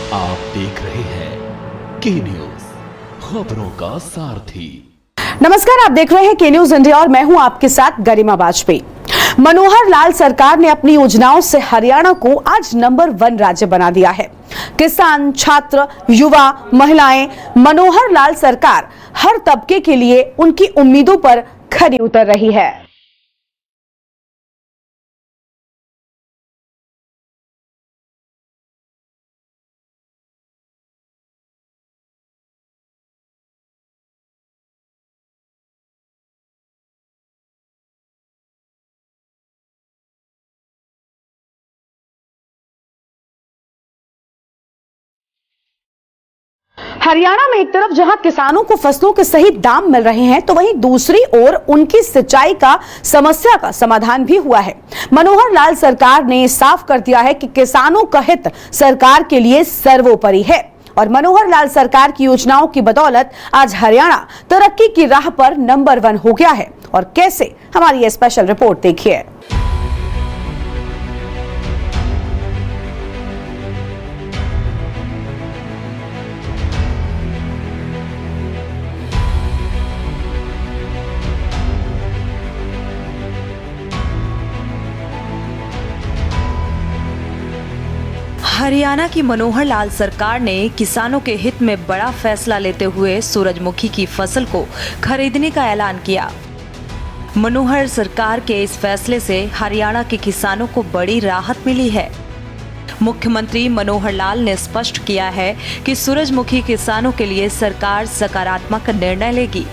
आप देख रहे हैं के न्यूज, खबरों का सारथी। नमस्कार, आप देख रहे हैं के न्यूज इंडिया और मैं हूं आपके साथ गरिमा वाजपेयी। मनोहर लाल सरकार ने अपनी योजनाओं से हरियाणा को आज नंबर 1 राज्य बना दिया है। किसान, छात्र, युवा, महिलाएं, मनोहर लाल सरकार हर तबके के लिए उनकी उम्मीदों पर खरी उतर रही है। हरियाणा में एक तरफ जहां किसानों को फसलों के सही दाम मिल रहे हैं, तो वहीं दूसरी ओर उनकी सिंचाई का समस्या का समाधान भी हुआ है। मनोहर लाल सरकार ने साफ कर दिया है कि किसानों का हित सरकार के लिए सर्वोपरि है और मनोहर लाल सरकार की योजनाओं की बदौलत आज हरियाणा तरक्की की राह पर नंबर 1 हो गया है। और कैसे, हमारी ये स्पेशल रिपोर्ट देखिए। हरियाणा की मनोहर लाल सरकार ने किसानों के हित में बड़ा फैसला लेते हुए सूरजमुखी की फसल को खरीदने का ऐलान किया। मनोहर सरकार के इस फैसले से हरियाणा के किसानों को बड़ी राहत मिली है। मुख्यमंत्री मनोहर लाल ने स्पष्ट किया है कि सूरजमुखी किसानों के लिए सरकार सकारात्मक निर्णय लेगी।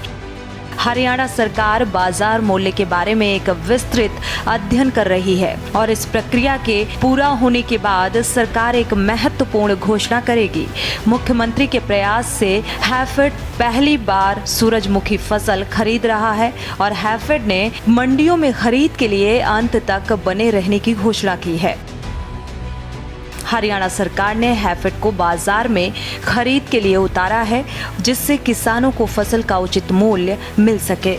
हरियाणा सरकार बाजार मूल्य के बारे में एक विस्तृत अध्ययन कर रही है और इस प्रक्रिया के पूरा होने के बाद सरकार एक महत्वपूर्ण घोषणा करेगी। मुख्यमंत्री के प्रयास से हैफेड पहली बार सूरजमुखी फसल खरीद रहा है और हैफेड ने मंडियों में खरीद के लिए अंत तक बने रहने की घोषणा की है। हरियाणा सरकार ने हैफेड को बाजार में खरीद के लिए उतारा है, जिससे किसानों को फसल का उचित मूल्य मिल सके।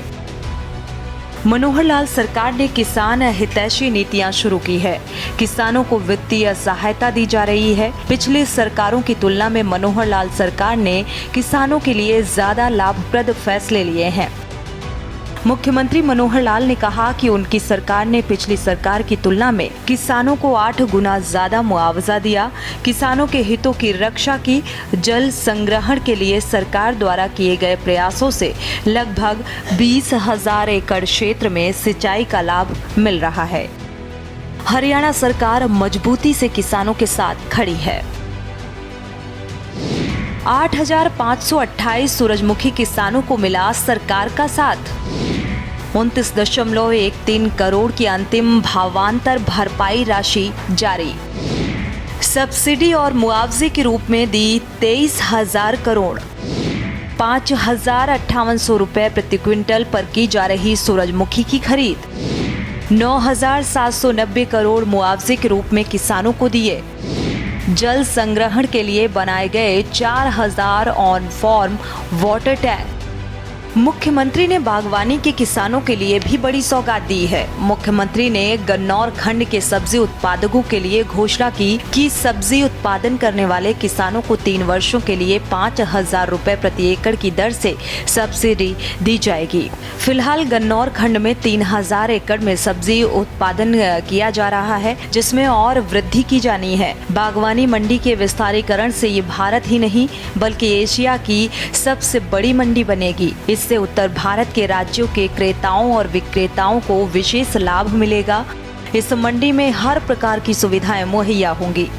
मनोहर लाल सरकार ने किसान हितैषी नीतियां शुरू की है। किसानों को वित्तीय सहायता दी जा रही है। पिछली सरकारों की तुलना में मनोहर लाल सरकार ने किसानों के लिए ज्यादा लाभप्रद फैसले लिए हैं। मुख्यमंत्री मनोहर लाल ने कहा कि उनकी सरकार ने पिछली सरकार की तुलना में किसानों को 8 गुना ज्यादा मुआवजा दिया, किसानों के हितों की रक्षा की। जल संग्रहण के लिए सरकार द्वारा किए गए प्रयासों से लगभग 20,000 एकड़ क्षेत्र में सिंचाई का लाभ मिल रहा है। हरियाणा सरकार मजबूती से किसानों के साथ खड़ी है। 8,528 सूरजमुखी किसानों को मिला सरकार का साथ। 29.13 करोड़ की अंतिम भावांतर भरपाई राशि जारी। सब्सिडी और मुआवजे के रूप में दी 23,000 करोड़। 5,5800 रुपए प्रति क्विंटल पर की जा रही सूरजमुखी की खरीद। 9,790 करोड़ मुआवजे के रूप में किसानों को दिए। जल संग्रहण के लिए बनाए गए 4,000 ऑन फॉर्म वाटर टैंक। मुख्यमंत्री ने बागवानी के किसानों के लिए भी बड़ी सौगात दी है। मुख्यमंत्री ने गन्नौर खंड के सब्जी उत्पादकों के लिए घोषणा की कि सब्जी उत्पादन करने वाले किसानों को 3 वर्षों के लिए 5,000 रुपए प्रति एकड़ की दर से सब्सिडी दी जाएगी। फिलहाल गन्नौर खंड में 3,000 एकड़ में सब्जी उत्पादन किया जा रहा है, जिसमें और वृद्धि की जानी है। बागवानी मंडी के विस्तारीकरण से ये भारत ही नहीं बल्कि एशिया की सबसे बड़ी मंडी बनेगी। इससे उत्तर भारत के राज्यों के क्रेताओं और विक्रेताओं को विशेष लाभ मिलेगा। इस मंडी में हर प्रकार की सुविधाएं मुहैया होंगी।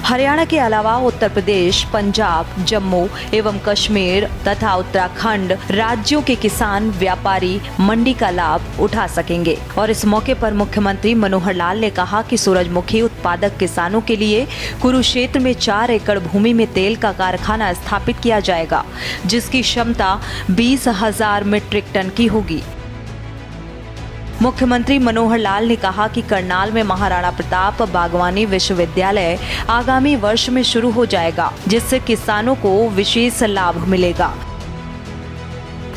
हरियाणा के अलावा उत्तर प्रदेश, पंजाब, जम्मू एवं कश्मीर तथा उत्तराखंड राज्यों के किसान व्यापारी मंडी का लाभ उठा सकेंगे। और इस मौके पर मुख्यमंत्री मनोहर लाल ने कहा कि सूरजमुखी उत्पादक किसानों के लिए कुरुक्षेत्र में 4 एकड़ भूमि में तेल का कारखाना स्थापित किया जाएगा, जिसकी क्षमता 20,000 मीट्रिक टन की होगी। मुख्यमंत्री मनोहर लाल ने कहा कि करनाल में महाराणा प्रताप बागवानी विश्वविद्यालय आगामी वर्ष में शुरू हो जाएगा, जिससे किसानों को विशेष लाभ मिलेगा।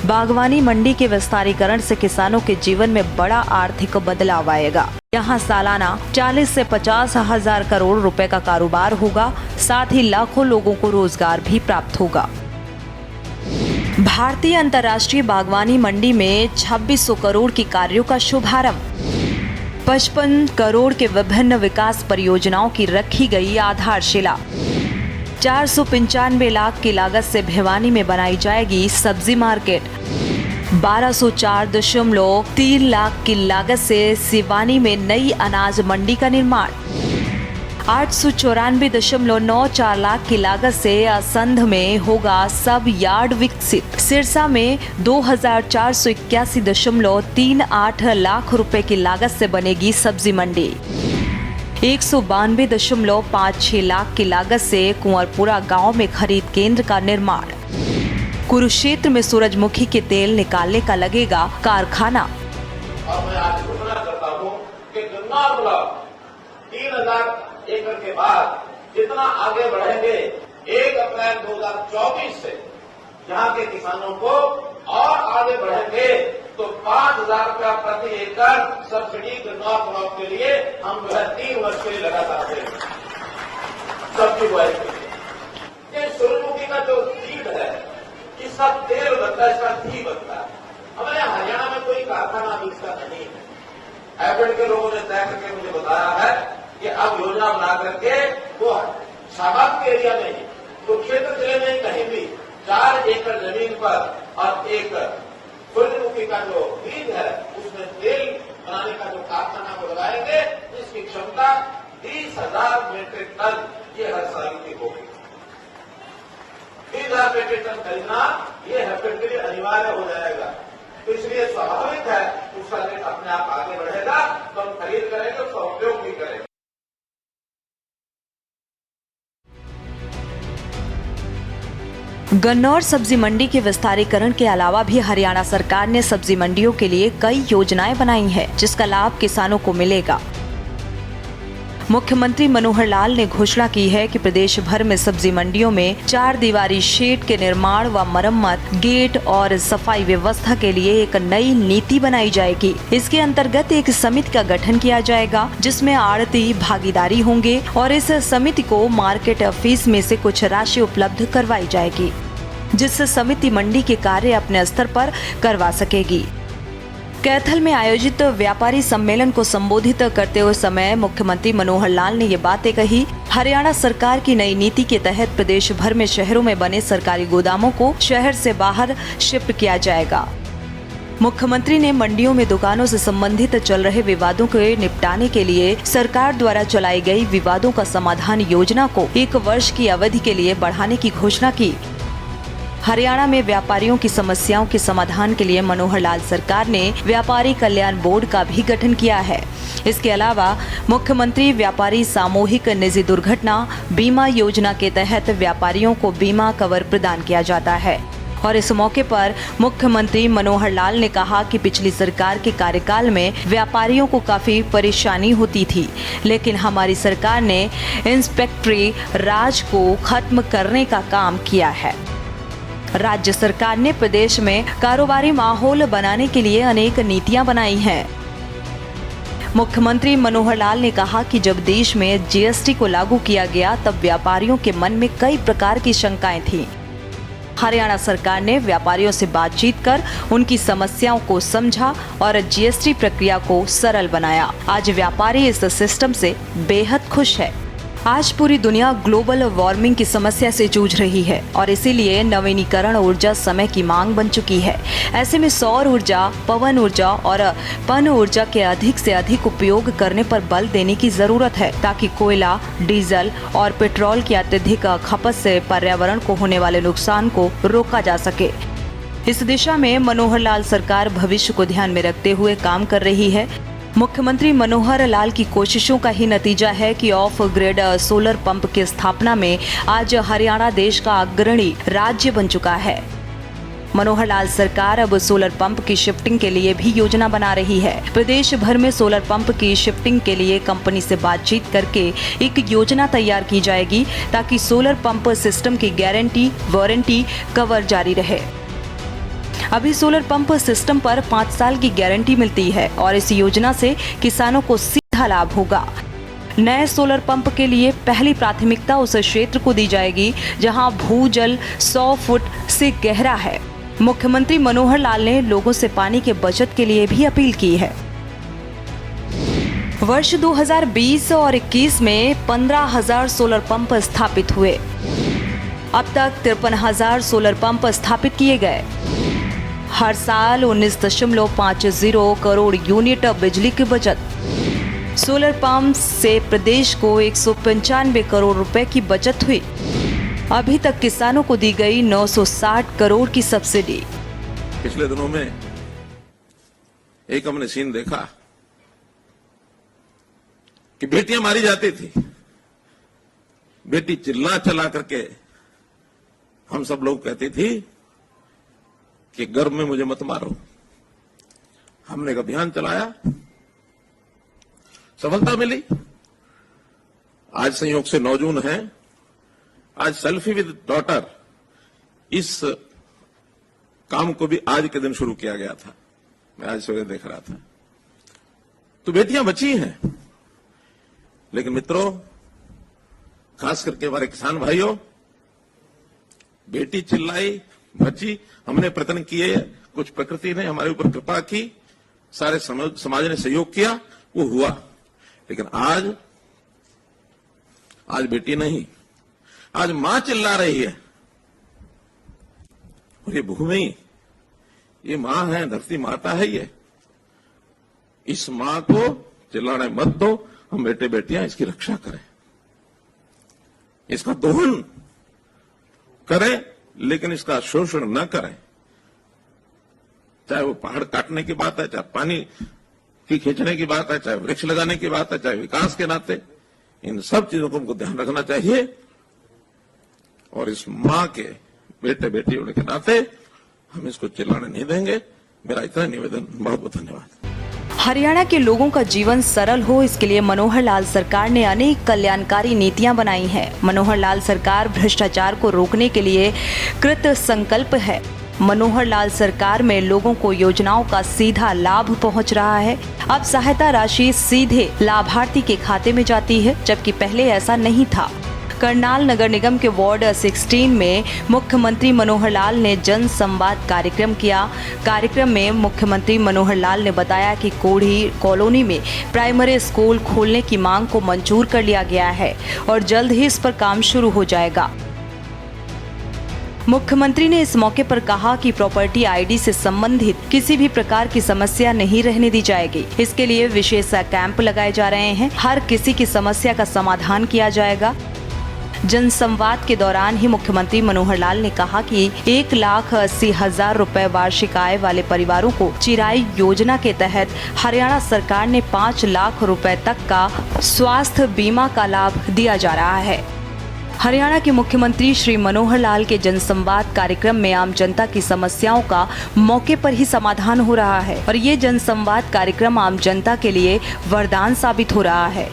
बागवानी मंडी के विस्तारीकरण से किसानों के जीवन में बड़ा आर्थिक बदलाव आएगा। यहाँ सालाना 40 से 50 हजार करोड़ रुपए का कारोबार होगा। साथ ही लाखों लोगों को रोजगार भी प्राप्त होगा। भारतीय अंतर्राष्ट्रीय बागवानी मंडी में 2600 करोड़ की कार्यों का शुभारंभ। 55 करोड़ के विभिन्न विकास परियोजनाओं की रखी गई आधारशिला। 495 लाख की लागत से भिवानी में बनाई जाएगी सब्जी मार्केट। 1204.3 लाख की लागत से सिवानी में नई अनाज मंडी का निर्माण। 894.94 लाख की लागत से असंध में होगा सब यार्ड विकसित। सिरसा में 2481.38 लाख रुपए की लागत से बनेगी सब्जी मंडी। 192.56 लाख की लागत से कुंवरपुरा गांव में खरीद केंद्र का निर्माण। कुरुक्षेत्र में सूरजमुखी के तेल निकालने का लगेगा कारखाना। और मैं आज घोषणा करता हूं कि गन्ना ब्लॉक 3000 एकड़ के बाद जितना आगे बढ़ेंगे 1 अप्रैल 2024 से यहाँ के किसानों को और आगे बढ़ेंगे तो 5000 रुपया प्रति एकड़ सब्सिडी गन्ना ब्लॉक के लिए हम जो है 3 वर्ष के लिए लगातार देंगे सब्सिडी बुआई के लिए। ये सूरजमुखी का जो सीड है इसका तेल बनता है, इसका घी बनता है। हमारे हरियाणा में कोई कारखाना अभी इसका नहीं है। एपेड के लोगों ने तय करके मुझे बताया है कि अब योजना बना करके वो शाबाद के एरिया में ही कुरुक्षेत्र जिले में कहीं भी 4 एकड़ जमीन पर और एक सूरजमुखी का जो बीज है उसमें तेल बनाने का जो कारखाना को लगाएंगे इसकी क्षमता 30,000 मीट्रिक टन ये हर साल की होगी। 30,000 मीट्रिक टन खरीदना ये हेपेड के लिए अनिवार्य हो जाएगा। तो इसलिए स्वाभाविक है उसका रेट अपने आप आगे बढ़ेगा तो हम खरीद करेंगे, उसका उपयोग भी करेंगे। गन्नौर सब्जी मंडी के विस्तारीकरण के अलावा भी हरियाणा सरकार ने सब्जी मंडियों के लिए कई योजनाएं बनाई हैं, जिसका लाभ किसानों को मिलेगा। मुख्यमंत्री मनोहर लाल ने घोषणा की है कि प्रदेश भर में सब्जी मंडियों में 4 दीवारी शेड के निर्माण व मरम्मत, गेट और सफाई व्यवस्था के लिए एक नई नीति बनाई जाएगी। इसके अंतर्गत एक समिति का गठन किया जाएगा जिसमें आड़ती भागीदारी होंगे और इस समिति को मार्केट फीस में से कुछ राशि उपलब्ध करवाई जाएगी, जिससे समिति मंडी के कार्य अपने स्तर पर करवा सकेगी। कैथल में आयोजित व्यापारी सम्मेलन को संबोधित करते हुए समय मुख्यमंत्री मनोहर लाल ने ये बातें कही। हरियाणा सरकार की नई नीति के तहत प्रदेश भर में शहरों में बने सरकारी गोदामों को शहर से बाहर शिफ्ट किया जाएगा। मुख्यमंत्री ने मंडियों में दुकानों से संबंधित चल रहे विवादों के निपटाने के लिए सरकार द्वारा चलाई गई विवादों का समाधान योजना को 1 वर्ष की अवधि के लिए बढ़ाने की घोषणा की। हरियाणा में व्यापारियों की समस्याओं के समाधान के लिए मनोहर लाल सरकार ने व्यापारी कल्याण बोर्ड का भी गठन किया है। इसके अलावा मुख्यमंत्री व्यापारी सामूहिक निजी दुर्घटना बीमा योजना के तहत व्यापारियों को बीमा कवर प्रदान किया जाता है। और इस मौके पर मुख्यमंत्री मनोहर लाल ने कहा कि पिछली सरकार के कार्यकाल में व्यापारियों को काफी परेशानी होती थी, लेकिन हमारी सरकार ने इंस्पेक्टरी राज को खत्म करने का काम किया है। राज्य सरकार ने प्रदेश में कारोबारी माहौल बनाने के लिए अनेक नीतियां बनाई हैं। मुख्यमंत्री मनोहर लाल ने कहा कि जब देश में जीएसटी को लागू किया गया तब व्यापारियों के मन में कई प्रकार की शंकाएं थीं। हरियाणा सरकार ने व्यापारियों से बातचीत कर उनकी समस्याओं को समझा और जीएसटी प्रक्रिया को सरल बनाया। आज व्यापारी इस सिस्टम से बेहद खुश है। आज पूरी दुनिया ग्लोबल वार्मिंग की समस्या से जूझ रही है और इसीलिए नवीनीकरण ऊर्जा समय की मांग बन चुकी है। ऐसे में सौर ऊर्जा, पवन ऊर्जा और पन ऊर्जा के अधिक से अधिक उपयोग करने पर बल देने की जरूरत है, ताकि कोयला, डीजल और पेट्रोल की अत्यधिक खपत से पर्यावरण को होने वाले नुकसान को रोका जा सके। इस दिशा में मनोहर लाल सरकार भविष्य को ध्यान में रखते हुए काम कर रही है। मुख्यमंत्री मनोहर लाल की कोशिशों का ही नतीजा है कि ऑफ ग्रिड सोलर पंप की स्थापना में आज हरियाणा देश का अग्रणी राज्य बन चुका है। मनोहर लाल सरकार अब सोलर पंप की शिफ्टिंग के लिए भी योजना बना रही है। प्रदेश भर में सोलर पंप की शिफ्टिंग के लिए कंपनी से बातचीत करके एक योजना तैयार की जाएगी, ताकि सोलर पंप सिस्टम की गारंटी, वारंटी, कवर जारी रहे। अभी सोलर पंप सिस्टम पर 5 साल की गारंटी मिलती है और इस योजना से किसानों को सीधा सीधा लाभ होगा। नए सोलर पंप के लिए पहली प्राथमिकता उस क्षेत्र को दी जाएगी जहां भूजल 100 फुट से गहरा है। मुख्यमंत्री मनोहर लाल ने लोगों से पानी के बचत के लिए भी अपील की है। वर्ष 2020 और 21 में 15,000 सोलर पंप स्थापित हुए। अब तक 53,000 सोलर पंप स्थापित किए गए। हर साल 19.50 करोड़ यूनिट बिजली की बचत। सोलर पंप से प्रदेश को 195 करोड़ रुपए की बचत हुई। अभी तक किसानों को दी गई 960 करोड़ की सब्सिडी। पिछले दिनों में एक हमने सीन देखा कि बेटियां मारी जाती थी। बेटी चिल्ला चला करके हम सब लोग कहती थी कि गर्भ में मुझे मत मारो। हमने एक अभियान चलाया, सफलता मिली। आज संयोग से 9 जून है। आज सेल्फी विद डॉटर, इस काम को भी आज के दिन शुरू किया गया था। मैं आज सवेरे देख रहा था। तो बेटियां बची हैं, लेकिन मित्रों, खास करके हमारे किसान भाइयों, बेटी चिल्लाई, बची, हमने प्रयत्न किए, कुछ प्रकृति ने हमारे ऊपर कृपा की, सारे समाज ने सहयोग किया, वो हुआ। लेकिन आज बेटी नहीं, आज मां चिल्ला रही है। और ये भूमि, ये मां है, धरती माता है। ये इस मां को चिल्लाने मत दो। हम बेटे बेटियां इसकी रक्षा करें, इसका दोहन करें, लेकिन इसका शोषण न करें। चाहे वो पहाड़ काटने की बात है, चाहे पानी की खींचने की बात है, चाहे वृक्ष लगाने की बात है, चाहे विकास के नाते, इन सब चीजों को हमको ध्यान रखना चाहिए। और इस मां के बेटे बेटी होने के नाते हम इसको चिल्लाने नहीं देंगे। मेरा इतना निवेदन। बहुत बहुत धन्यवाद। हरियाणा के लोगों का जीवन सरल हो, इसके लिए मनोहर लाल सरकार ने अनेक कल्याणकारी नीतियां बनाई हैं। मनोहर लाल सरकार भ्रष्टाचार को रोकने के लिए कृत संकल्प है। मनोहर लाल सरकार में लोगों को योजनाओं का सीधा लाभ पहुंच रहा है। अब सहायता राशि सीधे लाभार्थी के खाते में जाती है, जबकि पहले ऐसा नहीं था। करनाल नगर निगम के वार्ड 16 में मुख्यमंत्री मनोहर लाल ने जन संवाद कार्यक्रम किया। कार्यक्रम में मुख्यमंत्री मनोहर लाल ने बताया कि कोढ़ी कॉलोनी में प्राइमरी स्कूल खोलने की मांग को मंजूर कर लिया गया है और जल्द ही इस पर काम शुरू हो जाएगा। मुख्यमंत्री ने इस मौके पर कहा कि प्रॉपर्टी आईडी से संबंधित किसी भी प्रकार की समस्या नहीं रहने दी जाएगी। इसके लिए विशेष कैंप लगाए जा रहे हैं। हर किसी की समस्या का समाधान किया जाएगा। जनसंवाद के दौरान ही मुख्यमंत्री मनोहर लाल ने कहा कि 1,80,000 रुपए वार्षिक आय वाले परिवारों को चिराई योजना के तहत हरियाणा सरकार ने 5 लाख रुपए तक का स्वास्थ्य बीमा का लाभ दिया जा रहा है। हरियाणा के मुख्यमंत्री श्री मनोहर लाल के जनसंवाद कार्यक्रम में आम जनता की समस्याओं का मौके पर ही समाधान हो रहा है और ये जनसंवाद कार्यक्रम आम जनता के लिए वरदान साबित हो रहा है।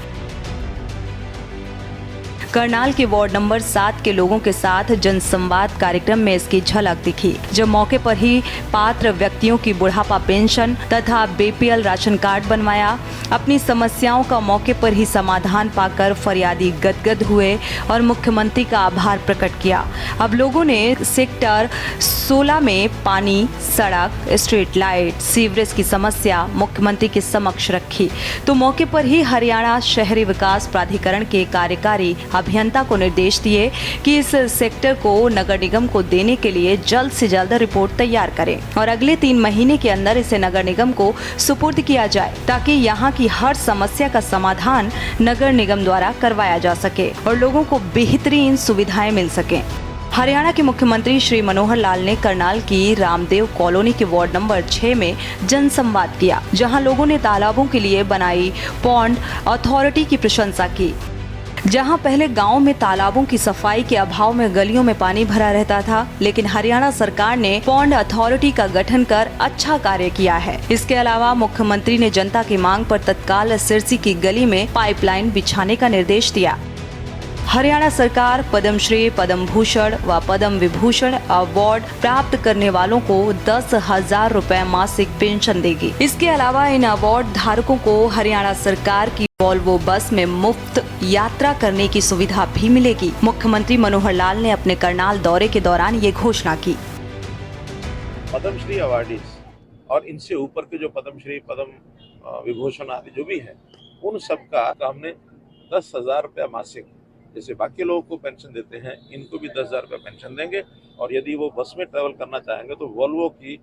करनाल के वार्ड नंबर 7 के लोगों के साथ जनसंवाद कार्यक्रम में इसकी झलक दिखी, जब मौके पर ही पात्र व्यक्तियों की बुढ़ापा पेंशन तथा बीपीएल राशन कार्ड बनवाया। अपनी समस्याओं का मौके पर ही समाधान पाकर फरियादी गदगद हुए और मुख्यमंत्री का आभार प्रकट किया। अब लोगों ने सेक्टर 16 में पानी, सड़क, स्ट्रीट लाइट, सीवरेज की समस्या मुख्यमंत्री के समक्ष रखी, तो मौके पर ही हरियाणा शहरी विकास प्राधिकरण के कार्यकारी अभियंता को निर्देश दिए कि इस सेक्टर को नगर निगम को देने के लिए जल्द से जल्द रिपोर्ट तैयार करें और अगले 3 महीने के अंदर इसे नगर निगम को सुपुर्द किया जाए, ताकि यहाँ की हर समस्या का समाधान नगर निगम द्वारा करवाया जा सके और लोगों को बेहतरीन सुविधाएं मिल सके। हरियाणा के मुख्यमंत्री श्री मनोहर लाल ने करनाल की रामदेव कॉलोनी के वार्ड नंबर 6 में जनसंवाद किया, जहां लोगों ने तालाबों के लिए बनाई पॉन्ड अथॉरिटी की प्रशंसा की। जहां पहले गांव में तालाबों की सफाई के अभाव में गलियों में पानी भरा रहता था, लेकिन हरियाणा सरकार ने पॉन्ड अथॉरिटी का गठन कर अच्छा कार्य किया है। इसके अलावा मुख्यमंत्री ने जनता की मांग पर तत्काल सिरसी की गली में पाइपलाइन बिछाने का निर्देश दिया। हरियाणा सरकार पद्मश्री, पद्म भूषण व पद्म विभूषण अवार्ड प्राप्त करने वालों को 10,000 रुपए मासिक पेंशन देगी। इसके अलावा इन अवार्ड धारकों को हरियाणा सरकार की वॉल्वो बस में मुफ्त यात्रा करने की सुविधा भी मिलेगी। मुख्यमंत्री मनोहर लाल ने अपने करनाल दौरे के दौरान ये घोषणा की। पद्मश्री अवार्डीज और इनसे ऊपर के जो पद्मश्री, पद्म विभूषण आदि जो भी है, उन सब का हमने 10,000 रुपया मासिक, जैसे बाकी लोगों को पेंशन देते हैं, इनको भी 10,000 रुपया पेंशन देंगे। और यदि वो बस में ट्रेवल करना चाहेंगे तो वॉल्वो की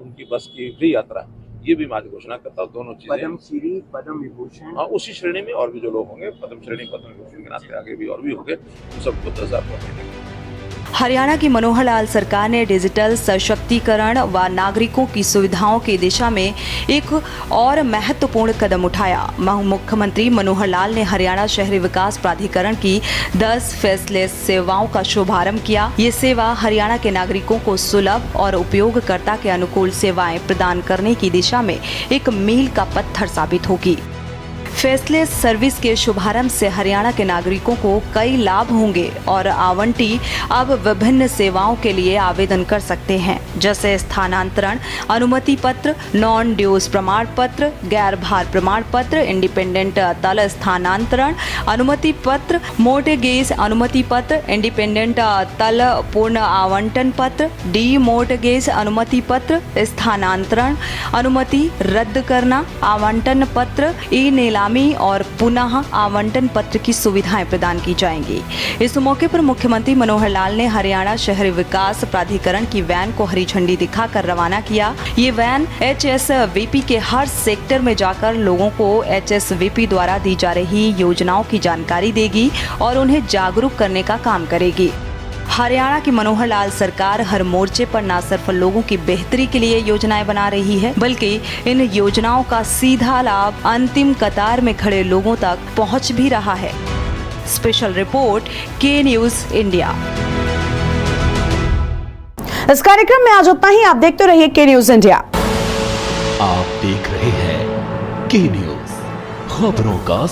उनकी बस की फ्री यात्रा, ये भी मैं आज घोषणा करता हूँ। दोनों चीजें पद्मश्री, पद्म विभूषण, हाँ, उसी श्रेणी में और भी जो लोग होंगे, पद्म श्रेणी, पद्म विभूषण के नाते आगे भी और भी होंगे, उन सबको 10,000 रुपया देंगे। हरियाणा की मनोहर लाल सरकार ने डिजिटल सशक्तिकरण व नागरिकों की सुविधाओं की दिशा में एक और महत्वपूर्ण कदम उठाया। मुख्यमंत्री मनोहर लाल ने हरियाणा शहरी विकास प्राधिकरण की 10 फेसलेस सेवाओं का शुभारंभ किया। ये सेवा हरियाणा के नागरिकों को सुलभ और उपयोगकर्ता के अनुकूल सेवाएं प्रदान करने की दिशा में एक मील का पत्थर साबित होगी। फेसलेस सर्विस के शुभारंभ से हरियाणा के नागरिकों को कई लाभ होंगे और आवंटी अब विभिन्न सेवाओं के लिए आवेदन कर सकते हैं, जैसे स्थानांतरण अनुमति पत्र, नॉन ड्यूज प्रमाण पत्र, गैर भार प्रमाण पत्र, इंडिपेंडेंट तल स्थानांतरण अनुमति पत्र, मोर्टगेज अनुमति पत्र, इंडिपेंडेंट तल पूर्ण आवंटन पत्र, डी मोर्टगेज अनुमति पत्र, स्थानांतरण अनुमति रद्द करना आवंटन पत्र, ई नीलामी और पुनः आवंटन पत्र की सुविधाएं प्रदान की जाएंगी। इस मौके पर मुख्यमंत्री मनोहर लाल ने हरियाणा शहरी विकास प्राधिकरण की वैन को हरी झंडी दिखाकर रवाना किया। ये वैन HSVP के हर सेक्टर में जाकर लोगों को HSVP द्वारा दी जा रही योजनाओं की जानकारी देगी और उन्हें जागरूक करने का काम करेगी। हरियाणा की मनोहर लाल सरकार हर मोर्चे पर न सिर्फ लोगों की बेहतरी के लिए योजनाएं बना रही है, बल्कि इन योजनाओं का सीधा लाभ अंतिम कतार में खड़े लोगों तक पहुंच भी रहा है। स्पेशल रिपोर्ट के न्यूज इंडिया। इस कार्यक्रम में आज उतना ही। आप देखते रहिए के न्यूज इंडिया। आप देख रहे हैं के न्यूज, खबरों का